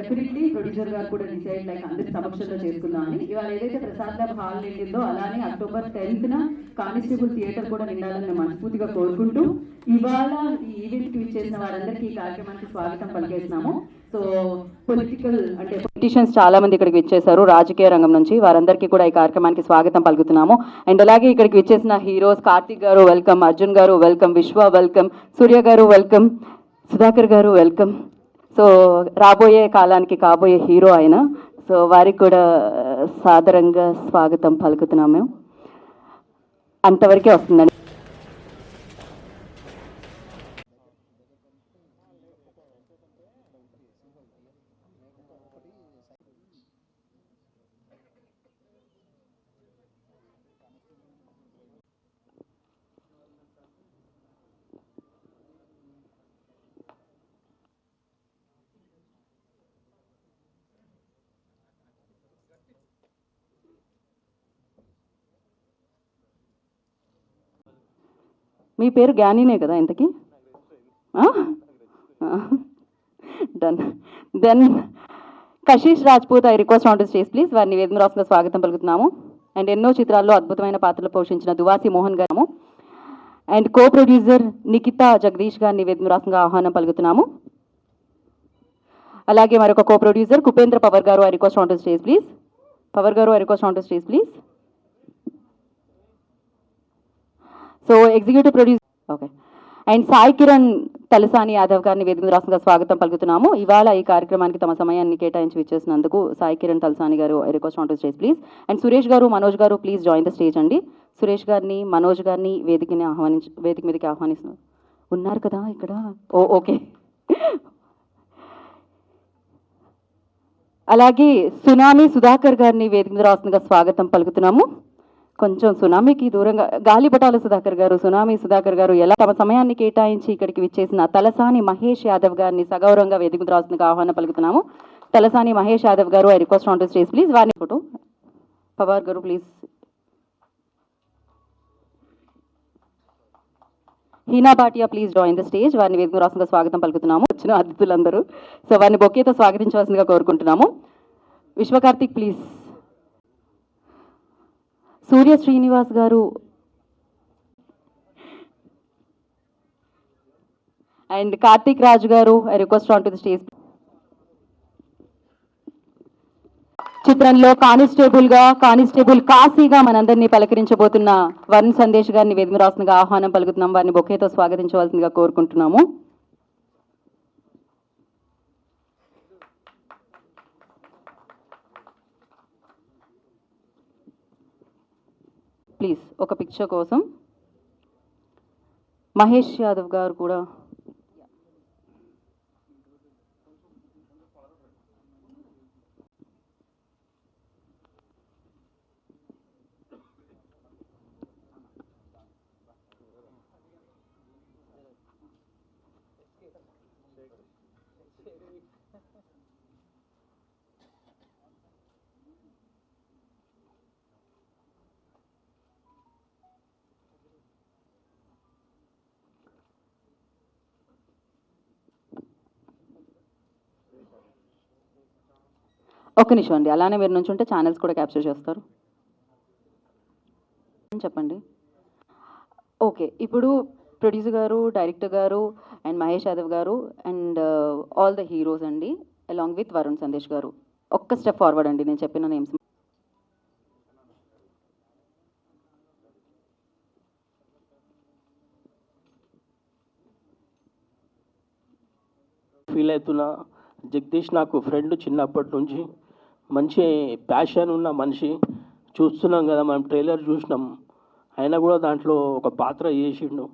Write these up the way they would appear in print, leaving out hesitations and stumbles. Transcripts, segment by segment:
Definitely producer గారు కూడా decide like అందరి సమక్షంలో చేసుకుందామని. ఇవాళ ఏదైతే ప్రసాద్ ల్యాబ్ హాల్ నిండిందో అలానే అక్టోబర్ 10th కానిస్టేబుల్ థియేటర్ కూడా నిండాలని మేము మనస్ఫూర్తిగా కోరుకుంటూ ఇవాళ ఈ ఈవెంట్కి విచ్చేసిన వారందరికీ ఈ కార్యక్రమానికి స్వాగతం పలికేస్తున్నాము. సో పొలిటీషియన్స్ చాలా మంది ఇక్కడికి విచ్చేశారు రాజకీయ రంగం నుంచి, వారందరికీ కూడా ఈ కార్యక్రమానికి స్వాగతం పలుకుతున్నాము. అండ్ అలాగే ఇక్కడికి విచ్చేసిన హీరోస్ కార్తిక్ గారు వెల్కమ్, అర్జున్ గారు వెల్కమ్, విశ్వ వెల్కమ్, సూర్య గారు వెల్కమ్, సుధాకర్ గారు వెల్కమ్. సో రాబోయే కాలానికి కాబోయే హీరో ఆయన, సో వారికి కూడా సాదరంగా స్వాగతం పలుకుతున్నాం మేము. అంతవరకే వస్తుందండి. మీ పేరు జ్ఞానినే కదా ఇంతకీ? Done. Then Kashish Rajput, I request on to stage please. వారిని వేదిక రాష్ట్రంగా స్వాగతం పలుకుతున్నాము. అండ్ ఎన్నో చిత్రాల్లో అద్భుతమైన పాత్రలు పోషించిన Duvasi Mohan garu and co producer Nikhita Jagadish గారిని వేదిక రాష్ట్రంగా ఆహ్వానం పలుకుతున్నాము. అలాగే మరొక co producer Kupendra Pawar garu, I request on to stage please. Pawar garu, I request on to stage please. So executive producer okay. And Sai Kiran Talasani Yadav గారిని వేదిక రాష్ట్రంగా స్వాగతం పలుకుతున్నాము. ఇవాళ ఈ కార్యక్రమానికి తమ సమయాన్ని కేటాయించి విచ్చేసినందుకు సాయి కిరణ్ తలసాని గారు, I request on to stage please. And Suresh గారు, మనోజ్ గారు ప్లీజ్ జాయిన్ ద స్టేజ్ అండి. సురేష్ గారిని, మనోజ్ గారిని వేదిక మీదకి ఆహ్వానిస్తున్నారు. ఉన్నారు కదా ఇక్కడ? ఓకే. అలాగే సునామీ సుధాకర్ గారిని వేదిక మీద రాష్ట్రంగా స్వాగతం పలుకుతున్నాము. కొంచెం సునామీకి దూరంగా గాలిపటాల సుధాకర్ గారు, సునామీ సుధాకర్ గారు ఎలా తమ సమయాన్ని కేటాయించి ఇక్కడికి విచ్చేసిన తలసాని మహేష్ యాదవ్ గారిని సగౌరవంగా వేదిక మీద రాష్ట్రంగా ఆహ్వానం పలుకుతున్నాము. Talasani Mahesh Yadav garu, I request on to stage please. వారిని ఫోటో పవర్ గారు please. Heena Bhatia please join the stage. వారిని వేదిక రాష్ట్రంగా స్వాగతం పలుకుతున్నాము. వచ్చిన అతిథులందరూ సో వారిని బొకేతో స్వాగతించవలసిందిగా కోరుకుంటున్నాము. విశ్వకార్తిక్ ప్లీజ్. సూర్య శ్రీనివాస్ గారు అండ్ కార్తిక్ రాజ్ గారు, I request on to the stage. చిత్రంలో కానిస్టేబుల్ కాశీగా మనందరినీ పలకరించబోతున్న వరుణ్ సందేశ్ గారిని వేదిక రాష్ట్రంగా ఆహ్వానం పలుకుతున్నాం. వారిని బొకేతో స్వాగతించవలసిందిగా కోరుకుంటున్నాము. ప్లీజ్ ఒక పిక్చర్ కోసం మహేష్ యాదవ్ గారు కూడా. ఒక్క నిమిషం అండి, అలానే మీరు నుంచి ఉంటే ఛానల్స్ కూడా క్యాప్చర్ చేస్తారు. చెప్పండి. ఓకే, ఇప్పుడు ప్రొడ్యూసర్ గారు, డైరెక్టర్ గారు అండ్ మహేష్ యాదవ్ గారు అండ్ ఆల్ ద హీరోస్ అండి అలాంగ్ విత్ వరుణ్ సందేశ్ గారు. ఒక్క స్టెప్ ఫార్వర్డ్ అండి, నేను చెప్పిన నేమ్స్. ఫీల్ అవుతున్నా. జగదీష్ నాకు ఫ్రెండ్ చిన్నప్పటి నుంచి, మంచి ప్యాషన్ ఉన్న మనిషి. చూస్తున్నాం కదా, మనం ట్రైలర్ చూసినాం, అయినా కూడా దాంట్లో ఒక పాత్ర చేసిండు.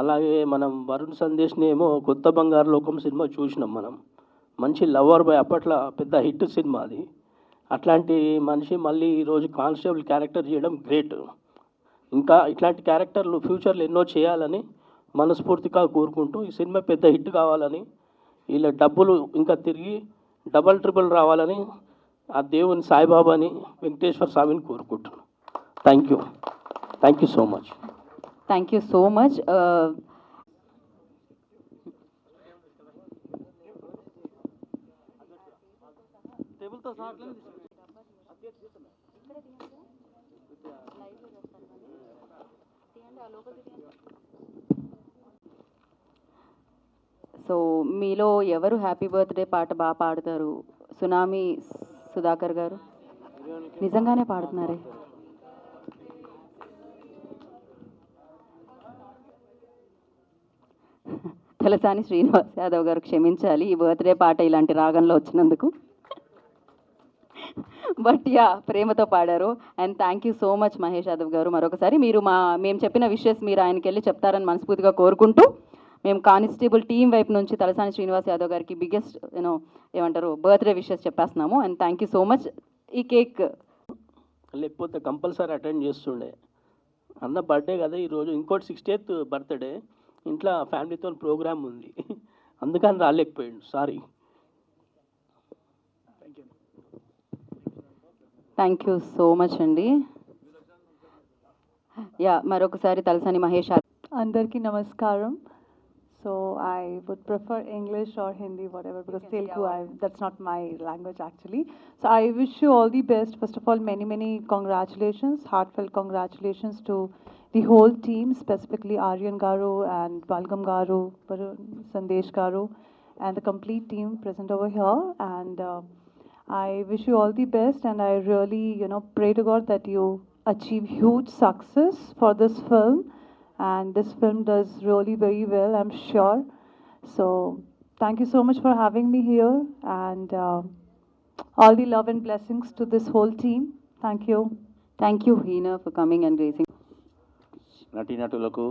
అలాగే మనం వరుణ్ సందేశ్ని ఏమో కొత్త బంగారు లోకం సినిమా చూసినాం మనం. మంచి లవర్ బాయ్, అప్పట్లో పెద్ద హిట్ సినిమా అది. అట్లాంటి మనిషి మళ్ళీ ఈరోజు కానిస్టేబుల్ క్యారెక్టర్ చేయడం గ్రేట్. ఇంకా ఇట్లాంటి క్యారెక్టర్లు ఫ్యూచర్లో ఎన్నో చేయాలని మనస్ఫూర్తిగా కోరుకుంటూ, ఈ సినిమా పెద్ద హిట్ కావాలని, వీళ్ళ డబ్బులు ఇంకా తిరిగి డబల్ ట్రిపుల్ రావాలని ఆ దేవుని సాయిబాబాని, వెంకటేశ్వర స్వామిని కోరుకుంటున్నాను. Thank you so much. Thank you so much. So మీలో ఎవరు హ్యాపీ బర్త్డే పాట బాగా పాడతారు? సునామీ సుధాకర్ గారు నిజంగానే పాడుతున్నారే. తలసాని శ్రీనివాస్ యాదవ్ గారు క్షమించాలి ఈ బర్త్డే పాట ఇలాంటి రాగంలో వచ్చినందుకు. బట్ యా, ప్రేమతో పాడారు. And thank you so much Mahesh Yadav గారు. మరొకసారి మేము చెప్పిన విషెస్ మీరు ఆయనకి వెళ్ళి చెప్తారని మనస్ఫూర్తిగా కోరుకుంటూ, మేము కానిస్టేబుల్ టీం వైపు నుంచి తలసాని శ్రీనివాస్ యాదవ్ గారికి బిగ్గెస్ట్ ఏమంటారు బర్త్డే విషెస్ చెప్పేస్తున్నాము. And thank you so much. ఈ కేక్ లేకపోతే కంపల్సరీ అటెండ్ చేస్తుండే. అన్న బర్త్డే కదా ఈరోజు, ఇంకోటి 60th బర్త్డే, ఇంట్లో ఫ్యామిలీతో ప్రోగ్రామ్ ఉంది, అందుకని రాలేకపోయాడు. Sorry. Thank you so much అండి. యా, మరొకసారి తలసాని మహేష్ అందరికీ నమస్కారం. So I would prefer English or Hindi, whatever, because Telugu, that's not my language actually. So I wish you all the best. First of all, many congratulations, heartfelt congratulations to the whole team, specifically Aryan Garu and Balgam Garu, Sandesh Garu, and the complete team present over here. And I wish you all the best, and I really, pray to God that you achieve huge success for this film. And this film does really very well, I'm sure. So thank you so much for having me here, and all the love and blessings to this whole team. Thank you. Thank you Heena for coming and gracing. నటీనటులకు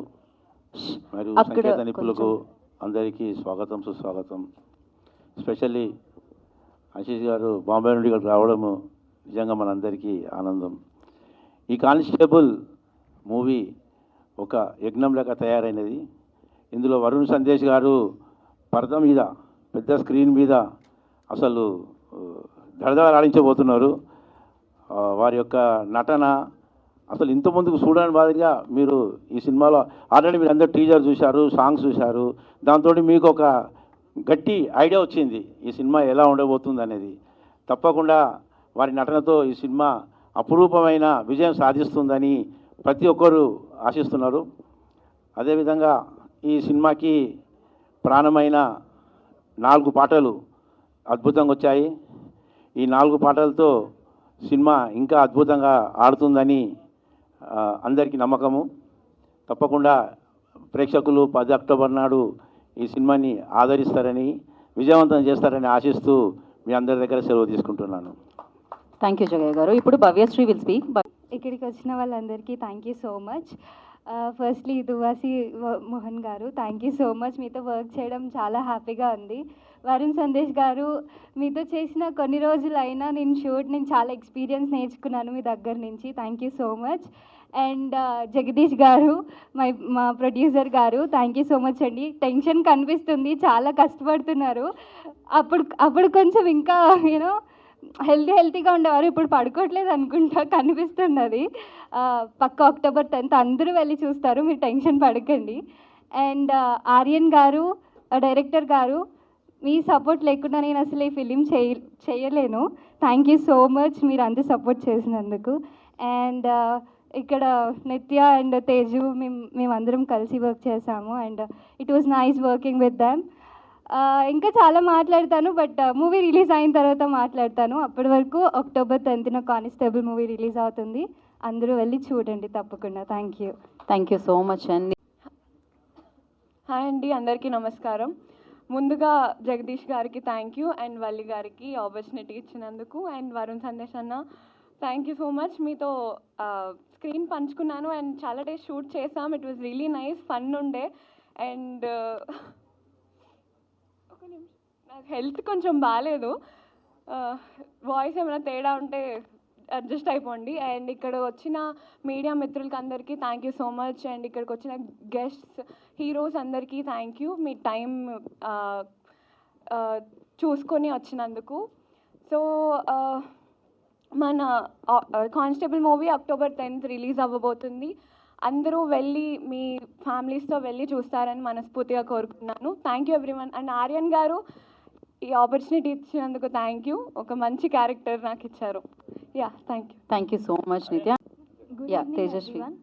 మరియు అక్కడ సంగీత నిపుణులకు కొంచెం. అందరికీ స్వాగతం సుస్వాగతం. Specially Ashish గారు బాంబే నుండి ఇక్కడికి రావడము నిజంగా మనందరికీ ఆనందం. ఈ కానిస్టేబుల్ మూవీ ఒక యజ్ఞం లెక్క తయారైనది. ఇందులో వరుణ్ సందేశ్ గారు పరద మీద, పెద్ద స్క్రీన్ మీద అసలు దడదడలాడించబోతున్నారు. వారి యొక్క నటన అసలు ఇంత ముందుకు చూడని మాదిరిగా మీరు ఈ సినిమాలో ఆల్రెడీ మీరు అందరూ టీజర్ చూశారు, సాంగ్స్ చూశారు. దాంతో మీకు ఒక గట్టి ఐడియా వచ్చింది ఈ సినిమా ఎలా ఉండబోతుంది అనేది. తప్పకుండా వారి నటనతో ఈ సినిమా అపురూపమైన విజయం సాధిస్తుందని ప్రతి ఒక్కరూ ఆశిస్తున్నారు. అదేవిధంగా ఈ సినిమాకి ప్రాణమైన 4 పాటలు అద్భుతంగా వచ్చాయి. ఈ 4 పాటలతో సినిమా ఇంకా అద్భుతంగా ఆడుతుందని అందరికీ నమ్మకము. తప్పకుండా ప్రేక్షకులు 10 అక్టోబర్ నాడు ఈ సినిమాని ఆదరిస్తారని, విజయవంతం చేస్తారని ఆశిస్తూ మీ అందరి దగ్గర సెలవు తీసుకుంటున్నాను. థ్యాంక్ యూ జగయ్య గారు. ఇప్పుడు భవ్యశ్రీ విల్ స్పీక్. ఇక్కడికి వచ్చిన వాళ్ళందరికీ thank you so much. Firstly Duvasi Mohan garu, thank you so much. మీతో వర్క్ చేయడం చాలా హ్యాపీగా ఉంది. వరుణ్ సందేశ్ గారు, మీతో చేసిన కొన్ని రోజులైనా నేను చాలా ఎక్స్పీరియన్స్ నేర్చుకున్నాను మీ దగ్గర నుంచి. Thank you so much. And Jagadish గారు, మా ప్రొడ్యూసర్ గారు, థ్యాంక్ యూ సో మచ్ అండి. టెన్షన్ కనిపిస్తుంది, చాలా కష్టపడుతున్నారు. అప్పుడు కొంచెం ఇంకా హెల్తీగా ఉండేవారు, ఇప్పుడు పడుకోవట్లేదు అనుకుంటా, కనిపిస్తుంది అది. పక్క October 10th అందరూ వెళ్ళి చూస్తారు, మీరు టెన్షన్ పడకండి. అండ్ ఆర్యన్ గారు, డైరెక్టర్ గారు, మీ సపోర్ట్ లేకుండా నేను అసలు ఈ ఫిలిం చేయలేను. థ్యాంక్ యూ సో మచ్ మీరు అంత సపోర్ట్ చేసినందుకు. అండ్ ఇక్కడ నిత్య అండ్ తేజు, మేమందరం కలిసి వర్క్ చేసాము. And it was nice working with them. ఇంకా చాలా మాట్లాడతాను, బట్ మూవీ రిలీజ్ అయిన తర్వాత మాట్లాడతాను. అప్పటి వరకు October 10th constable movie release అవుతుంది, అందరూ వెళ్ళి చూడండి తప్పకుండా. Thank you. Thank you so much అండి. హాయ్ అండి, అందరికీ నమస్కారం. ముందుగా జగదీష్ గారికి థ్యాంక్ యూ, అండ్ వల్లి గారికి ఆపర్చునిటీ ఇచ్చినందుకు. అండ్ వరుణ్ సందేశ్ అన్న, థ్యాంక్ యూ సో మచ్. మీతో స్క్రీన్ పంచుకున్నాను అండ్ చాలా డేస్ షూట్ చేసాం. It was really nice, fun ఉండే. అండ్ నాకు హెల్త్ కొంచెం బాగాలేదు, వాయిస్ ఏమైనా తేడా ఉంటే అడ్జస్ట్ అయిపోండి. అండ్ ఇక్కడ వచ్చిన మీడియా మిత్రులకి అందరికీ thank you so much. And ఇక్కడికి వచ్చిన గెస్ట్స్, హీరోస్ అందరికీ థ్యాంక్ యూ, మీ టైం చూసుకొని వచ్చినందుకు. సో మన constable movie October 10th release అవ్వబోతుంది. అందరూ వెళ్ళి మీ ఫ్యామిలీస్తో వెళ్ళి చూస్తారని మనస్ఫూర్తిగా కోరుకున్నాను. Thank you everyone. And Aryan గారు, ఈ ఆపర్చునిటీ ఇచ్చినందుకు థ్యాంక్ యూ. ఒక మంచి క్యారెక్టర్ నాకు ఇచ్చారు. Yeah, thank you so much Nitya. Good Yeah, evening Tejaswi. Everyone.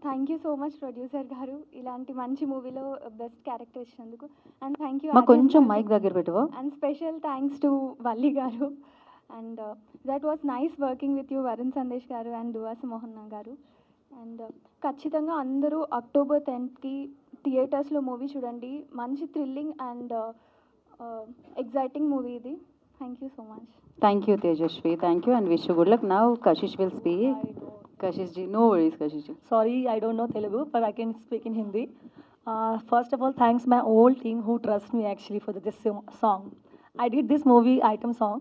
Thank you so much producer garu ఇలాంటి మంచి మూవీలో బెస్ట్ క్యారెక్టర్ ఇచ్చినందుకు. అండ్ థ్యాంక్ యూ మా కొంచెం మైక్ దగ్గర పెట్టువా. And special thanks to Valli garu. And that was nice working with you Varun Sandesh garu and దువాస Mohan garu. And ఖచ్చితంగా అందరూ అక్టోబర్ 10th థియేటర్స్లో మూవీ చూడండి. మంచి థ్రిల్లింగ్ అండ్ ఎగ్జైటింగ్ మూవీ ఇది. Thank you so much. Thank you, Tejashvi. Thank you and wish you good luck. Now Kashish will speak. Kashish ji, no worries, Kashish ji. Sorry, I don't know Telugu, but I can speak in Hindi. First of all, thanks my whole team who trust me actually for this song. I did this movie item song.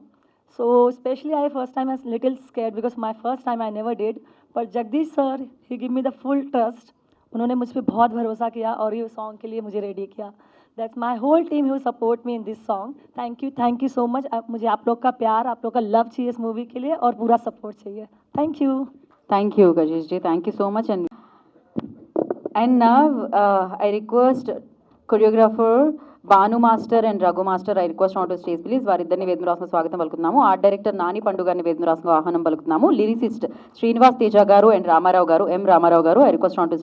So especially I first time I was little scared because my first time I never did. But Jagdish sir, he gave me the full trust. उन्होंने मुझ पे बहुत भरोसा किया और ये song के लिए मुझे रेडी किया. That's my whole team who support me in this song. Thank you so much. मुझे आप लोग का प्यार, आप लोग का लव चाहिए इस मूवी के लिए और पूरा सपोर्ट चाहिए. Thank you. Thank you, Kashish ji. Thank you so much. And now I request choreographer Banu Master and Raghu Master. I request onto stage please. వారిద్దరిని వేదిక రాసిన స్వాగతం పలుకుతున్నాము. ఆర్ట్ డైరెక్టర్ నాని పండు గారిని వేదిక రాసిన ఆహ్వానం పలుకుతున్నాము. లిరిసిస్ట్ శ్రీనివాస్ తేజ గారు అండ్ రామారావు గారు, ఎం రామారావు గారు. I request onto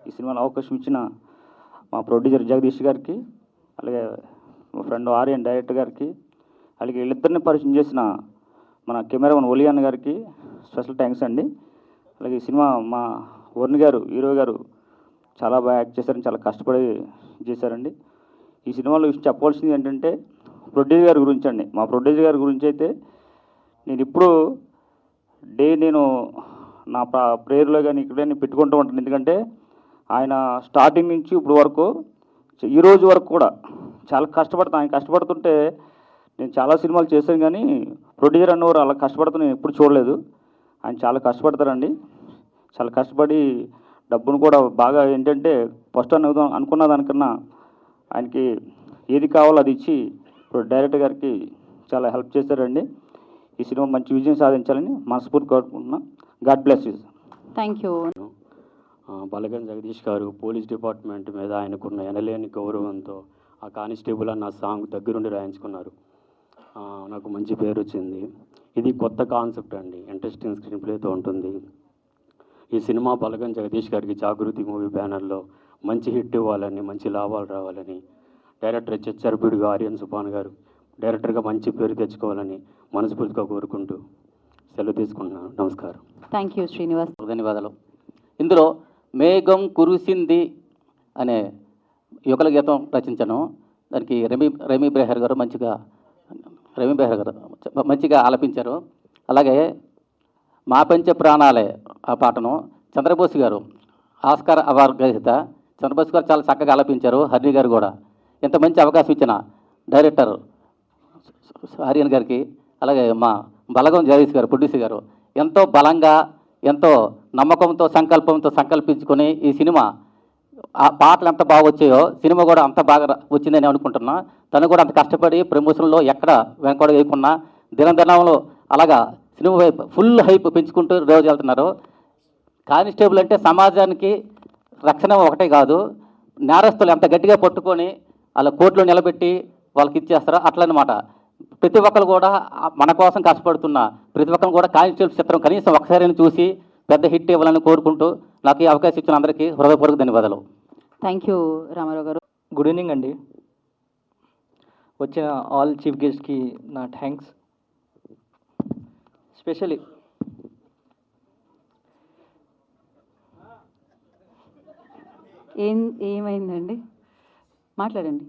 ఈ సినిమాలో అవకాశం ఇచ్చిన మా ప్రొడ్యూసర్ జగదీష్ గారికి, అలాగే మా ఫ్రెండ్ ఆర్యన్ డైరెక్టర్ గారికి, అలాగే వీళ్ళిద్దరిని పరిచయం చేసిన మన కెమెరామన్ ఒలియాన్ గారికి స్పెషల్ థ్యాంక్స్ అండి. అలాగే ఈ సినిమా మా వరుణ్ గారు, హీరో గారు చాలా బాగా యాక్ట్ చేశారని, చాలా కష్టపడి చేశారండి. ఈ సినిమాలో చెప్పవలసింది ఏంటంటే ప్రొడ్యూసర్ గారి గురించి అండి. మా ప్రొడ్యూసర్ గారి గురించి అయితే నేను ఇప్పుడు నేను నా ప్రేయర్లో కానీ ఇక్కడ పెట్టుకుంటూ ఉంటాను. ఎందుకంటే ఆయన స్టార్టింగ్ నుంచి ఇప్పుడు వరకు ఈ రోజు వరకు కూడా చాలా కష్టపడతాను. ఆయన కష్టపడుతుంటే నేను చాలా సినిమాలు చేశాను కానీ ప్రొడ్యూసర్ అన్నవారు అలా కష్టపడుతూ నేను ఎప్పుడు చూడలేదు. ఆయన చాలా కష్టపడతారండి. చాలా కష్టపడి డబ్బును కూడా బాగా ఏంటంటే ఫస్ట్ అనుకున్న దానికన్నా ఆయనకి ఏది కావాలో అది ఇచ్చి ఇప్పుడు డైరెక్టర్ గారికి చాలా హెల్ప్ చేశారండి. ఈ సినిమా మంచి విజయం సాధించాలని మనస్ఫూర్తి కోరుకుంటున్నాం. God bless you. Thank you. Balagam Jagadish garu police department మీద ఆయనకున్న ఎనలేని గౌరవంతో ఆ కానిస్టేబుల్ అన్న సాంగ్ దగ్గరుండి రాయించుకున్నారు. నాకు మంచి పేరు వచ్చింది. ఇది కొత్త కాన్సెప్ట్ అండి, ఇంట్రెస్టింగ్ స్క్రీన్ ప్లేతో ఉంటుంది. ఈ సినిమా బలగం జగదీష్ గారికి జాగృతి మూవీ బ్యానర్లో మంచి హిట్ ఇవ్వాలని, మంచి లాభాలు రావాలని, డైరెక్టర్ చెచ్చర్పీడుగా ఆర్యన్ సుపాన్ గారు డైరెక్టర్గా మంచి పేరు తెచ్చుకోవాలని మనస్ఫూర్తిగా కోరుకుంటూ సెలవు తీసుకుంటున్నాను. నమస్కారం. Thank you Srinivas. ధన్యవాదాలు. ఇందులో మేఘం కురిసింది అనే యుగల గీతం రచించను. దానికి రమీ బెహర్ గారు మంచిగా ఆలపించారు. అలాగే మా పంచ ప్రాణాలే ఆ పాటను చంద్రబోస్ గారు, ఆస్కార్ అవార్డు గ్రహీత చంద్రబోస్ గారు చాలా చక్కగా ఆలపించారు. హరి గారు కూడా ఇంత మంచి అవకాశం ఇచ్చిన డైరెక్టర్ ఆర్యన్ గారికి, అలాగే మా బలగం జగదీష్ గారు ప్రొడ్యూసర్ గారు ఎంతో బలంగా, ఎంతో నమ్మకంతో, సంకల్పంతో సంకల్పించుకొని ఈ సినిమా ఆ పాటలు ఎంత బాగా వచ్చాయో సినిమా కూడా అంత బాగా వచ్చిందని అనుకుంటున్నా. తను కూడా అంత కష్టపడి ప్రమోషన్లో ఎక్కడ వెనకడ వేయకున్నా దినదినంలో అలాగా సినిమా వైపు ఫుల్ హైప్ పెంచుకుంటూ రోజు వెళ్తున్నారు. కానిస్టేబుల్ అంటే సమాజానికి రక్షణ ఒకటే కాదు, నేరస్తులు ఎంత గట్టిగా పట్టుకొని వాళ్ళ కోర్టులో నిలబెట్టి వాళ్ళకి ఇచ్చేస్తారో అట్లనమాట. ప్రతి ఒక్కరు కూడా మన కోసం కష్టపడుతున్న ప్రతి ఒక్కరు కూడా కానిస్టేబుల్ చిత్రం కనీసం ఒకసారి చూసి పెద్ద హిట్ ఇవ్వాలని కోరుకుంటూ నాకు ఈ అవకాశం ఇచ్చిన అందరికీ హృదయపూర్వక ధన్యవాదాలు. థ్యాంక్ యూ రామారావు గారు. గుడ్ ఈవినింగ్ అండి. వచ్చిన ఆల్ చీఫ్ గెస్ట్కి నా థ్యాంక్స్. స్పెషలీ ఏమైందండి, మాట్లాడండి.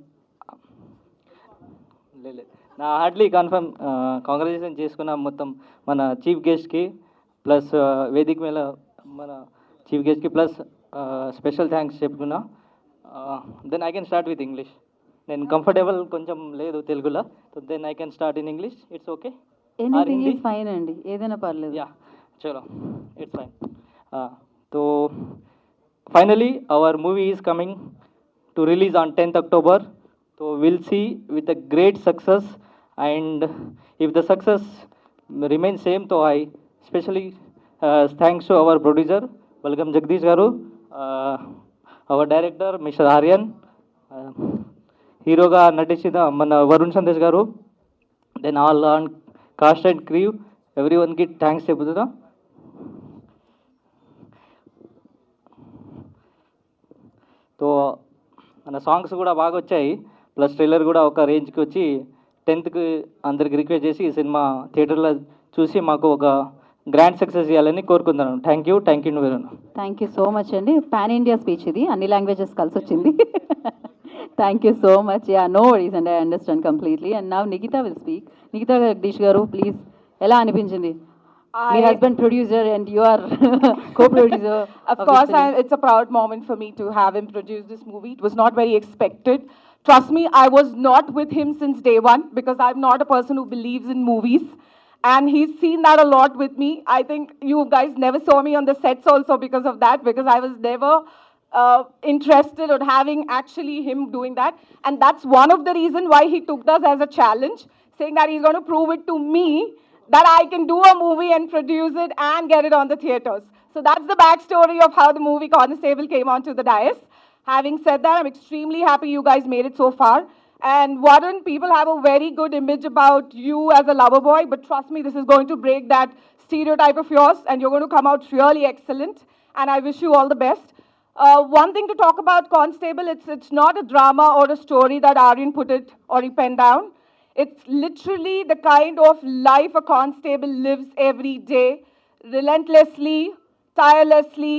లేదు, నా హార్డ్లీ కాంగ్రాచులేషన్ చేసుకున్న మొత్తం మన చీఫ్ గెస్ట్కి ప్లస్ వేదిక మీద మన చీఫ్ గెస్ట్కి ప్లస్ స్పెషల్ థ్యాంక్స్ చెప్పుకున్నా. Then I can start with English. నేను కంఫర్టబుల్ కొంచెం లేదు తెలుగులో, so then I can start in English. It's okay? Anything is fine అండి, ఏదైనా పర్లేదు. యా, చలో, it's fine. So finally our movie is coming to release on 10th October, so we'll see with a great success, and if the success remains same, so I especially thanks to our producer Balgam Jagdish garu, our director Mr. Aryan, హీరోగా నటించిన మన Varun Sandesh garu, then all on cast and crew every వన్కి thanks చెబుతున్నా. So మన songs కూడా బాగా వచ్చాయి, plus trailer కూడా ఒక రేంజ్కి వచ్చి 10th అందరికి రిక్వెస్ట్ చేసి ఈ సినిమా థియేటర్లో చూసి మాకు ఒక గ్రాండ్ సక్సెస్ చేయాలని కోరుకుంటున్నాను. Thank you very much. Thank you so much అండి. పాన్ ఇండియా స్పీచ్ ఇది, అన్ని లాంగ్వేజెస్ కలిసి వచ్చింది. Thank you so much. Yeah, no worries and I understand completely. And now Nikhita will speak. Nikhita Jagadish garu, please, ఎలా అనిపించింది? My husband producer and you are co-producer. Of course, it's a proud moment for me to have him produce this movie. It was not very expected. Trust me, I was not with him since day one because I'm not a person who believes in movies. And he's seen that a lot with me. I think you guys never saw me on the sets also because of that, because I was never interested in having actually him doing that. And that's one of the reasons why he took us as a challenge, saying that he's going to prove it to me that I can do a movie and produce it and get it on the theaters. So that's the backstory of how the movie Constable came onto the dais. Having said that, I'm extremely happy you guys made it so far. And Varun, people have a very good image about you as a lover boy, but trust me, this is going to break that stereotype of yours, and you're going to come out really excellent. And I wish you all the best. One thing to talk about Constable, it's not a drama or a story that Aryan put it or he penned down. It's literally the kind of life a constable lives every day, relentlessly, tirelessly,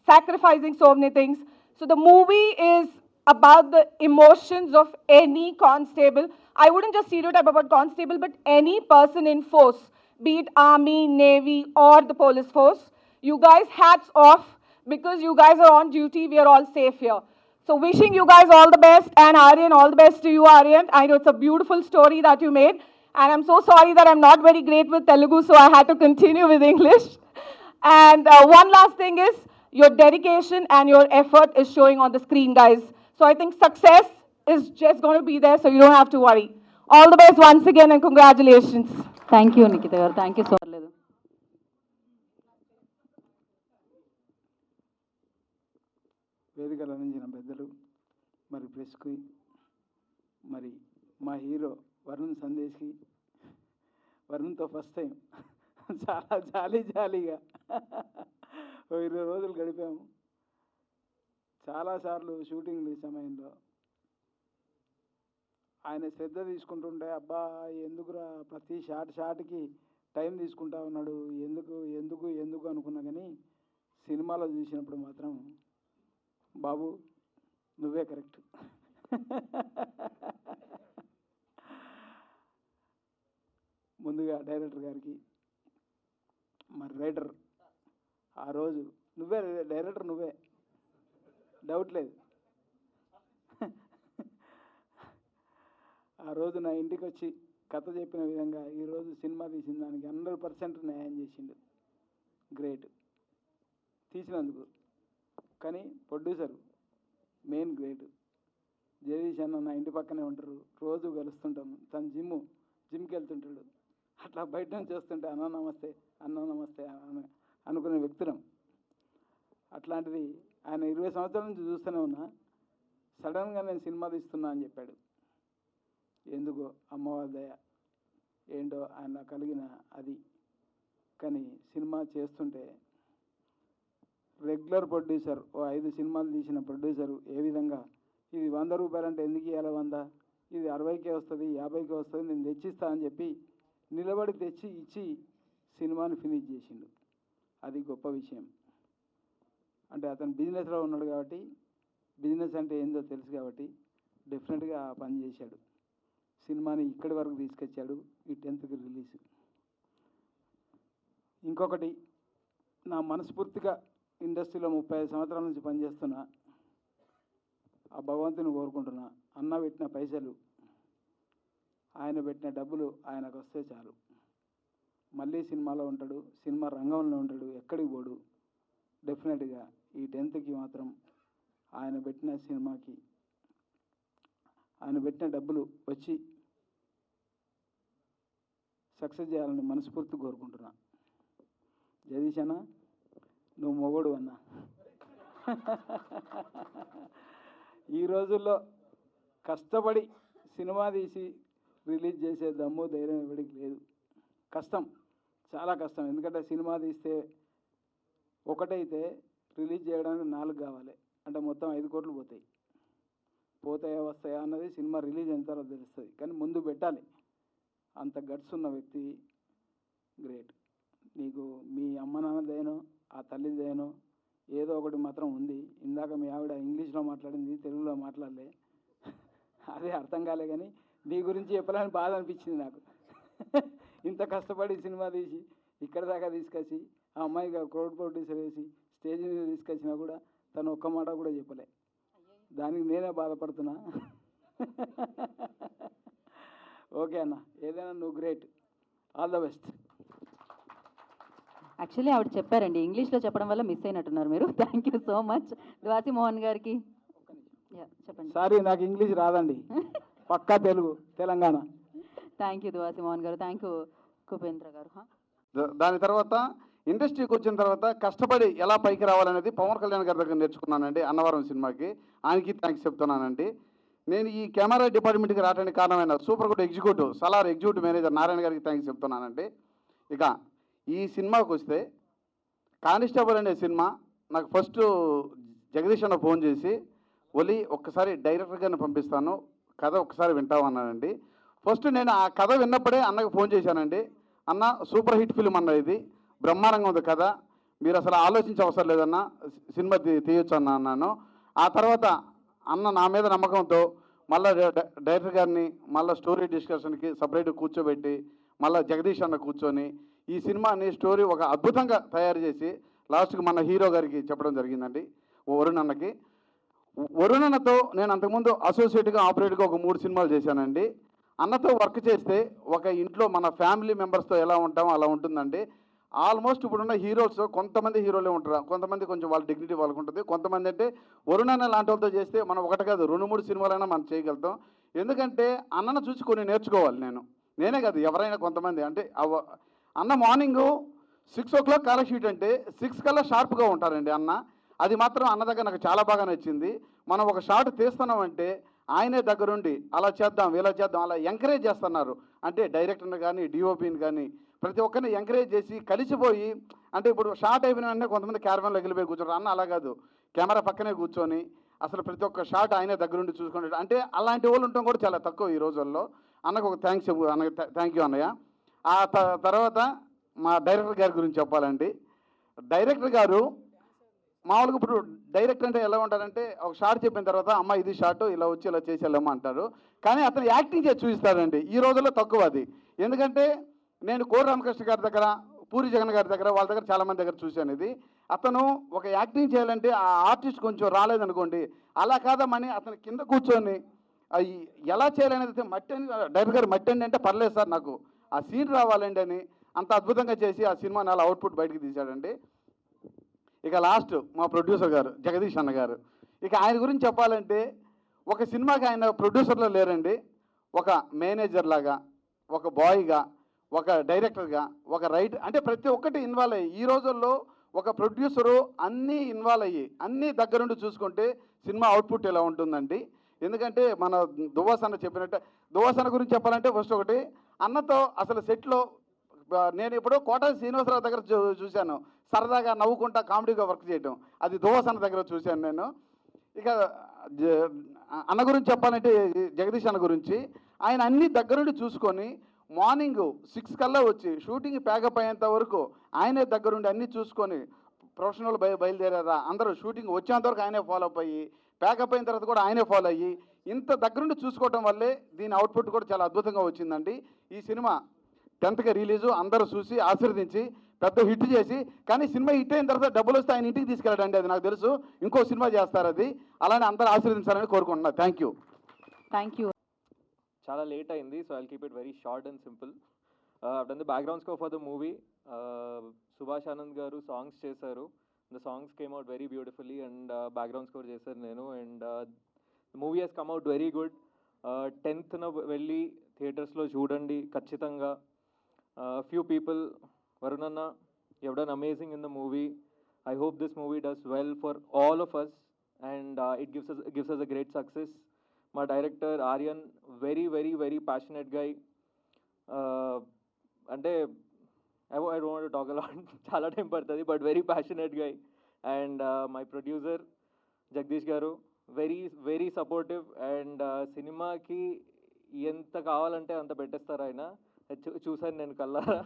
sacrificing so many things. So the movie is about the emotions of any constable. I wouldn't just stereotype about constable, but any person in force, be it army, navy, or the police force. You guys, hats off, because you guys are on duty. We are all safe here. So wishing you guys all the best, and Aryan, all the best to you, Aryan. I know it's a beautiful story that you made, and I'm so sorry that I'm not very great with Telugu, so I had to continue with English. And one last thing is, your dedication and your effort is showing on the screen, guys. So I think success is just going to be there, so you don't have to worry. All the best once again, and congratulations. Thank you Nikhita garu, thank you so much. వేదికలు అందించిన పెద్దలు, మరి ప్రెస్కి, మరి మా hero Varun సందేశ్కి, వరుణ్తో first time చాలా జాలీగా 20 రోజులు గడిపాము. చాలాసార్లు షూటింగ్ సమయంలో ఆయన శ్రద్ధ తీసుకుంటుంటే, అబ్బా ఎందుకురా ప్రతి షాట్కి టైం తీసుకుంటా ఉన్నాడు, ఎందుకు అనుకున్నా. కానీ సినిమాలో చూసినప్పుడు మాత్రం బాబు నువ్వే కరెక్ట్. ముందుగా డైరెక్టర్ గారికి, మరి రైటర్, ఆ రోజు నువ్వే డైరెక్టర్, నువ్వే, డౌట్ లేదు. ఆ రోజు నా ఇంటికి వచ్చి కథ చెప్పిన విధంగా ఈరోజు సినిమా తీసిన దానికి 100% న్యాయం చేసిండు. గ్రేట్ తీసినందుకు. కానీ ప్రొడ్యూసర్ మెయిన్ గ్రేట్. జగదీష్ అన్న నా ఇంటి పక్కనే ఉంటారు, రోజు కలుస్తుంటాము. తను జిమ్కి వెళ్తుంటాడు. అట్లా బయట నుంచి వస్తుంటే అన్న నమస్తే అనుకునే వ్యక్తులం. అట్లాంటిది ఆయన 20 సంవత్సరాల నుంచి చూస్తూనే ఉన్నా. సడన్గా నేను సినిమా తీస్తున్నా అని చెప్పాడు. ఎందుకో అమ్మవారి దయ ఏంటో ఆయన కలిగిన అది. కానీ సినిమా చేస్తుంటే రెగ్యులర్ ప్రొడ్యూసర్, ఓ 5 సినిమాలు తీసిన ప్రొడ్యూసరు ఏ విధంగా ఇది 100 రూపాయలు అంటే ఎందుకు ఇవ్వాలి, 100, ఇది 60కే వస్తుంది, 50కే వస్తుంది, నేను తెచ్చిస్తా అని చెప్పి నిలబడి తెచ్చి ఇచ్చి సినిమాని ఫినిష్ చేసిండు. అది గొప్ప విషయం. అంటే అతను బిజినెస్లో ఉన్నాడు కాబట్టి, బిజినెస్ అంటే ఏందో తెలుసు కాబట్టి డెఫినెట్గా ఆ పని చేశాడు. సినిమాని ఇక్కడి వరకు తీసుకొచ్చాడు. ఈ 10th రిలీజ్. ఇంకొకటి, నా మనస్ఫూర్తిగా ఇండస్ట్రీలో 35 సంవత్సరాల నుంచి పనిచేస్తున్నా. ఆ భగవంతుని కోరుకుంటున్నా, అన్న పెట్టిన పైసలు, ఆయన పెట్టిన డబ్బులు ఆయనకు వస్తే చాలు. మళ్ళీ సినిమాలో ఉంటాడు, సినిమా రంగంలో ఉంటాడు, ఎక్కడికి పోడు. డెఫినెట్గా ఈ 10th మాత్రం ఆయన పెట్టిన సినిమాకి ఆయన పెట్టిన డబ్బులు వచ్చి సక్సెస్ చేయాలని మనస్ఫూర్తి కోరుకుంటున్నా. జగదీష్ అన్న, నువ్వు మొగోడు అన్న. ఈ రోజుల్లో కష్టపడి సినిమా తీసి రిలీజ్ చేసే దమ్ము ధైర్యం ఎవరికి లేదు. కష్టం, చాలా కష్టం. ఎందుకంటే సినిమా తీస్తే ఒకటైతే రిలీజ్ చేయడానికి 4 కావాలి, అంటే మొత్తం 5 కోట్లు పోతాయి. పోతాయా వస్తాయా అన్నది సినిమా రిలీజ్ అయిన తర్వాత తెలుస్తుంది. కానీ ముందు పెట్టాలి. అంత గట్స్ ఉన్న వ్యక్తి గ్రేట్. నీకు మీ అమ్మ నాన్నదేనో ఆ తల్లిదేనో ఏదో ఒకటి మాత్రం ఉంది. ఇందాక మీ ఆవిడ ఇంగ్లీష్లో మాట్లాడింది, తెలుగులో మాట్లాడలే, అదే అర్థం కాలే. కానీ నీ గురించి చెప్పాలని బాధ అనిపించింది నాకు. ఇంత కష్టపడి సినిమా తీసి ఇక్కడ దాకా తీసుకొచ్చి ఆ అమ్మాయిగా క్రౌడ్ ప్రొడ్యూసర్ వేసి స్టేజ్ మీద తీసుకొచ్చినా కూడా తను ఒక్క మాట కూడా చెప్పలే. దానికి నేనే బాధపడుతున్నా. ఓకే అన్న, ఏదైనా నువ్వు great. All the best. Actually ఆవిడ చెప్పారండి, ఇంగ్లీష్లో చెప్పడం వల్ల మిస్ అయినట్టున్నారు మీరు. Thank you so much. Dwasi Mohan గారికి చెప్పండి. సారీ, నాకు ఇంగ్లీష్ రాదండి, పక్కా Telugu, Telangana. Thank you Dwasi Mohan garu. Thank you కుపేంద్ర గారు. దాని తర్వాత ఇండస్ట్రీకి వచ్చిన తర్వాత కష్టపడి ఎలా పైకి రావాలనేది పవన్ కళ్యాణ్ గారి దగ్గర నేర్చుకున్నానండి. అన్నవరం సినిమాకి ఆయనకి థ్యాంక్స్ చెప్తున్నానండి. నేను ఈ కెమెరా డిపార్ట్మెంట్కి రావడానికి కారణమైన super good executive Salaar executive manager Narayana గారికి థ్యాంక్స్ చెప్తున్నానండి. ఇక ఈ సినిమాకి వస్తే కానిస్టేబుల్ అనే సినిమా నాకు ఫస్ట్ జగదీష్ అన్న ఫోన్ చేసి, ఒలి ఒక్కసారి డైరెక్టర్ గారిని పంపిస్తాను, కథ ఒక్కసారి వింటామన్నానండి. ఫస్ట్ నేను ఆ కథ విన్నప్పుడే అన్నకు ఫోన్ చేశానండి. అన్న సూపర్ హిట్ ఫిల్మ్ అన్న, ఇది బ్రహ్మాండంగా ఉంది కథ, మీరు అసలు ఆలోచించే అవసరం లేదన్న, సినిమా తీయొచ్చు అన్నాను. ఆ తర్వాత అన్న నా మీద నమ్మకంతో మళ్ళీ డైరెక్టర్ గారిని మళ్ళీ స్టోరీ డిస్కషన్కి సపరేట్గా కూర్చోబెట్టి మళ్ళీ జగదీష్ అన్న కూర్చొని ఈ సినిమాని స్టోరీ ఒక అద్భుతంగా తయారు చేసి లాస్ట్కి మన హీరో గారికి చెప్పడం జరిగిందండి, వరుణ్ అన్నకి. వరుణ్ అన్నతో నేను అంతకుముందు అసోసియేట్గా ఆపరేట్గా ఒక 3 సినిమాలు చేశానండి. అన్నతో వర్క్ చేస్తే ఒక ఇంట్లో మన ఫ్యామిలీ మెంబర్స్తో ఎలా ఉంటామో అలా ఉంటుందండి. ఆల్మోస్ట్ ఇప్పుడున్న హీరోస్ కొంతమంది హీరోలే ఉంటారు, కొంతమంది కొంచెం వాళ్ళ డిగ్నిటీ వాళ్ళకు ఉంటుంది, కొంతమంది అంటే వరుణ్ అన్న లాంటి వాళ్ళతో చేస్తే మనం ఒకటి కాదు 2-3 సినిమాలైనా మనం చేయగలుగుతాం. ఎందుకంటే అన్నను చూసి కొన్ని నేర్చుకోవాలి. నేనే కాదు ఎవరైనా కొంతమంది. అంటే అన్న మార్నింగు 6 o'clock కాల షీట్ అంటే 6 కల్లా షార్ప్గా ఉంటారండి అన్న. అది మాత్రం అన్న దగ్గర నాకు చాలా బాగా నచ్చింది. మనం ఒక షాట్ తీస్తున్నామంటే ఆయనే దగ్గరుండి అలా చేద్దాం ఇలా చేద్దాం అలా ఎంకరేజ్ చేస్తున్నారు. అంటే డైరెక్టర్ని కానీ డిఓపిని కానీ ప్రతి ఒక్కరిని ఎంకరేజ్ చేసి కలిసిపోయి, అంటే ఇప్పుడు షార్ట్ అయిపోయిన వెంటనే కొంతమంది క్యారవాన్లో వెళ్ళిపోయి కూర్చోరు, అన్న అలా కాదు, కెమెరా పక్కనే కూర్చొని అసలు ప్రతి ఒక్క షాట్ ఆయనే దగ్గరుండి చూసుకుంటాడు. అంటే అలాంటి వాళ్ళు ఉండటం కూడా చాలా తక్కువ ఈ రోజుల్లో. అన్నకు ఒక థ్యాంక్స్ అన్నకి, థ్యాంక్ యూ అన్నయ్య. ఆ తర్వాత మా డైరెక్టర్ గారి గురించి చెప్పాలండి. డైరెక్టర్ గారు మామూలుగా ఇప్పుడు డైరెక్టర్ అంటే ఎలా ఉంటారంటే ఒక షార్ట్ చెప్పిన తర్వాత అమ్మ ఇది షార్ట్ ఇలా వచ్చి ఇలా చేసి వెళ్ళమ్మా అంటారు. కానీ అతను యాక్టింగ్ చేసి చూపిస్తాడండి. ఈ రోజుల్లో తక్కువ అది. ఎందుకంటే నేను కోడి రామకృష్ణ గారి దగ్గర, పూరి జగన్ గారి దగ్గర, వాళ్ళ దగ్గర చాలామంది దగ్గర చూశాను. ఇది అతను ఒక యాక్టింగ్ చేయాలంటే ఆ ఆర్టిస్ట్ కొంచెం రాలేదనుకోండి, అలా కాదమ్మని అతను కింద కూర్చొని ఎలా చేయాలనేది డైరెక్టర్ గారు మట్టి అంటే పర్లేదు సార్ నాకు ఆ సీన్ రావాలండి అని అంత అద్భుతంగా చేసి ఆ సినిమా అలా అవుట్పుట్ బయటకు తీశాడండి. ఇక లాస్ట్ మా ప్రొడ్యూసర్ గారు జగదీష్ అన్న గారు. ఇక ఆయన గురించి చెప్పాలంటే ఒక సినిమాకి ఆయన ప్రొడ్యూసర్లో లేరండి, ఒక మేనేజర్ లాగా, ఒక బాయ్గా, ఒక డైరెక్టర్గా, ఒక రైటర్, అంటే ప్రతి ఒక్కటి ఇన్వాల్వ్ అయ్యి ఈ రోజుల్లో ఒక ప్రొడ్యూసరు అన్నీ ఇన్వాల్వ్ అయ్యి అన్నీ దగ్గరుండి చూసుకుంటే సినిమా అవుట్పుట్ ఎలా ఉంటుందండి. ఎందుకంటే మన దువ్వాసన్న చెప్పినట్టే, దువ్వాసన్న గురించి చెప్పాలంటే ఫస్ట్ ఒకటి అన్నతో అసలు సెట్లో నేను ఇప్పుడు కోట శ్రీనివాసరావు దగ్గర చూశాను, సరదాగా నవ్వుకుంటా కామెడీగా వర్క్ చేయటం, అది దువ్వాసన్న దగ్గర చూశాను నేను. ఇక అన్న గురించి చెప్పాలంటే జగదీష్ అన్న గురించి, ఆయన అన్ని దగ్గరుండి చూసుకొని మార్నింగ్ 6 కల్లా వచ్చి షూటింగ్ ప్యాకప్ అయ్యేంత వరకు ఆయనే దగ్గరుండి అన్నీ చూసుకొని ప్రొఫెషనల్ బయలుదేరారా అందరూ షూటింగ్ వచ్చేంత వరకు ఆయనే ఫాలో అప్ అయ్యి, ప్యాకప్ అయిన తర్వాత కూడా ఆయనే ఫాలో అయ్యి ఇంత దగ్గరుండి చూసుకోవడం వల్లే దీని అవుట్పుట్ కూడా చాలా అద్భుతంగా వచ్చిందండి. ఈ సినిమా 10th రిలీజు, అందరూ చూసి ఆశీర్వదించి పెద్ద హిట్ చేసి, కానీ సినిమా హిట్ అయిన తర్వాత డబ్బులు వస్తే ఆయన ఇంటికి తీసుకెళ్ళండి, అది నాకు తెలుసు, ఇంకో సినిమా చేస్తారు అది, అలానే అందరూ ఆశీర్వదించాలని కోరుకుంటున్నా. Thank you. Thank you. చాలా లేట్ అయింది, so I'll keep it very short and simple. I've done the background score for the movie. Subhash Anand garu songs చేశారు. The songs came out very beautifully and background score చేశారు నేను, and the movie has come out very good. 10th na వెళ్ళి థియేటర్స్లో చూడండి ఖచ్చితంగా. Few people, Varun Anna, you have done amazing in the movie. I hope this movie does well for all of us and it gives us a great success. మా director Aryan very very very passionate guy. అంటే I don't want to talk a lot, చాలా time పడుతుంది, but very passionate guy. And my producer Jagadish garu very very supportive. And సినిమాకి ఎంత కావాలంటే అంత పెట్టేస్తారు ఆయన, చూసాను నేను కల్లారా.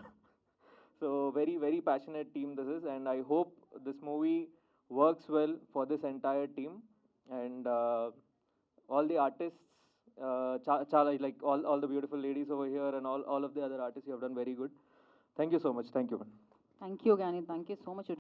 So very very passionate team this is, and I hope this movie works well for this entire team. And all the artists, chala like all the beautiful ladies over here and all of the other artists, you have done very good. Thank you so much. Thank you, man. Thank you కానీ thank you so much.